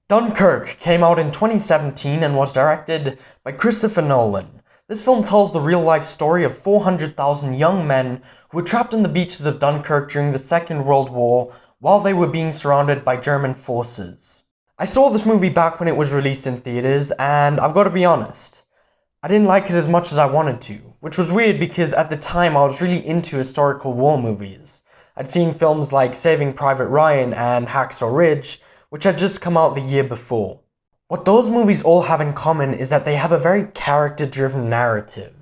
Dunkirk came out in 2017 and was directed by Christopher Nolan. This film tells the real-life story of 400,000 young men who were trapped on the beaches of Dunkirk during the Second World War while they were being surrounded by German forces. I saw this movie back when it was released in theaters, and I've got to be honest, I didn't like it as much as I wanted to, which was weird because at the time I was really into historical war movies. I'd seen films like Saving Private Ryan and Hacksaw Ridge, which had just come out the year before. What those movies all have in common is that they have a very character-driven narrative.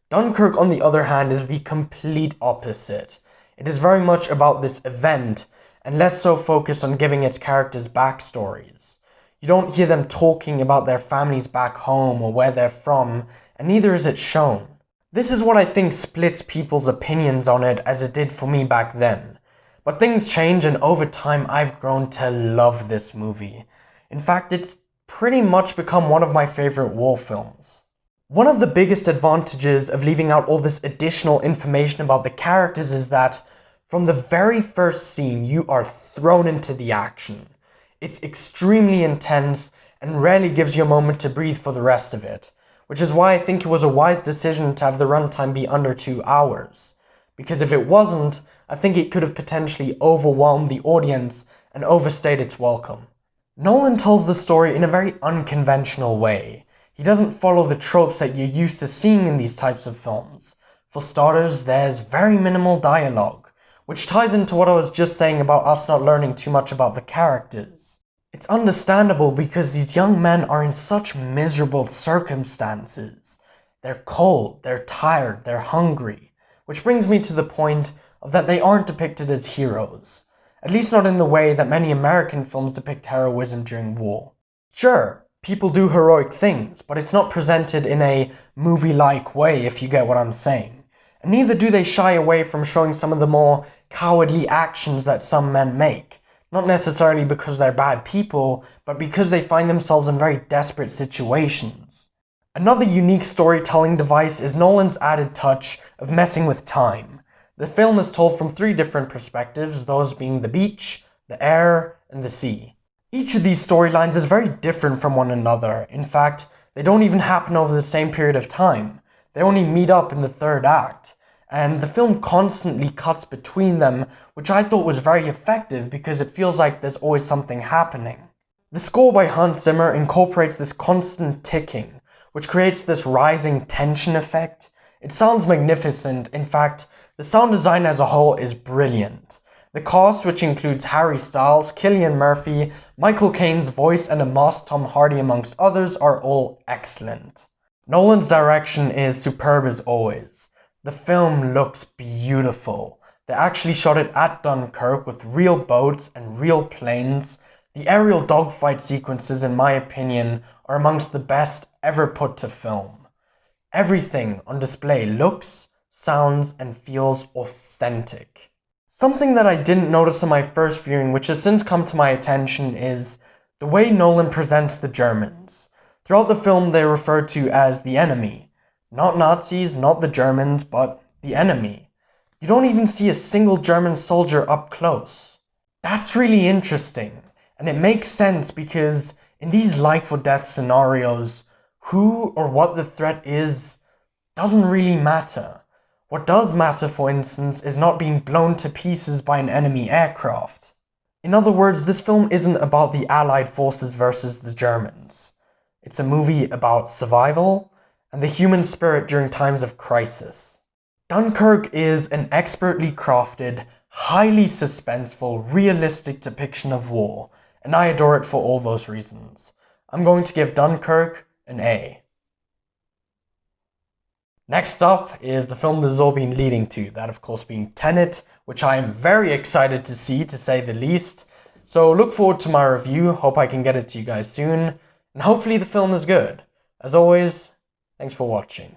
Dunkirk, on the other hand, is the complete opposite. It is very much about this event, and less so focused on giving its characters backstories. You don't hear them talking about their families back home or where they're from, and neither is it shown. This is what I think splits people's opinions on it, as it did for me back then. But things change, and over time I've grown to love this movie. In fact, it's pretty much become one of my favorite war films. One of the biggest advantages of leaving out all this additional information about the characters is that from the very first scene you are thrown into the action. It's extremely intense and rarely gives you a moment to breathe for the rest of it, which is why I think it was a wise decision to have the runtime be under 2 hours. Because if it wasn't, I think it could have potentially overwhelmed the audience and overstayed its welcome. Nolan tells the story in a very unconventional way. He doesn't follow the tropes that you're used to seeing in these types of films. For starters, there's very minimal dialogue, which ties into what I was just saying about us not learning too much about the characters. It's understandable because these young men are in such miserable circumstances. They're cold, they're tired, they're hungry. Which brings me to the point of that they aren't depicted as heroes. At least not in the way that many American films depict heroism during war. Sure, people do heroic things, but it's not presented in a movie-like way, if you get what I'm saying. And neither do they shy away from showing some of the more cowardly actions that some men make. Not necessarily because they're bad people, but because they find themselves in very desperate situations. Another unique storytelling device is Nolan's added touch of messing with time. The film is told from 3 different perspectives, those being the beach, the air, and the sea. Each of these storylines is very different from one another. In fact, they don't even happen over the same period of time. They only meet up in the 3rd act. And the film constantly cuts between them, which I thought was very effective because it feels like there's always something happening. The score by Hans Zimmer incorporates this constant ticking, which creates this rising tension effect. It sounds magnificent. In fact, the sound design as a whole is brilliant. The cast, which includes Harry Styles, Cillian Murphy, Michael Caine's voice, and a masked Tom Hardy amongst others, are all excellent. Nolan's direction is superb as always. The film looks beautiful. They actually shot it at Dunkirk with real boats and real planes. The aerial dogfight sequences, in my opinion, are amongst the best ever put to film. Everything on display looks, sounds, and feels authentic. Something that I didn't notice on my first viewing, which has since come to my attention, is the way Nolan presents the Germans. Throughout the film, they're referred to as the enemy. Not Nazis, not the Germans, but the enemy. You don't even see a single German soldier up close. That's really interesting, and it makes sense because in these life or death scenarios, who or what the threat is doesn't really matter. What does matter, for instance, is not being blown to pieces by an enemy aircraft. In other words, this film isn't about the Allied forces versus the Germans. It's a movie about survival and the human spirit during times of crisis. Dunkirk is an expertly crafted, highly suspenseful, realistic depiction of war, and I adore it for all those reasons. I'm going to give Dunkirk an A. Next up is the film this has all been leading to, that of course being Tenet, which I am very excited to see, to say the least. So look forward to my review, hope I can get it to you guys soon, and hopefully the film is good. As always, thanks for watching.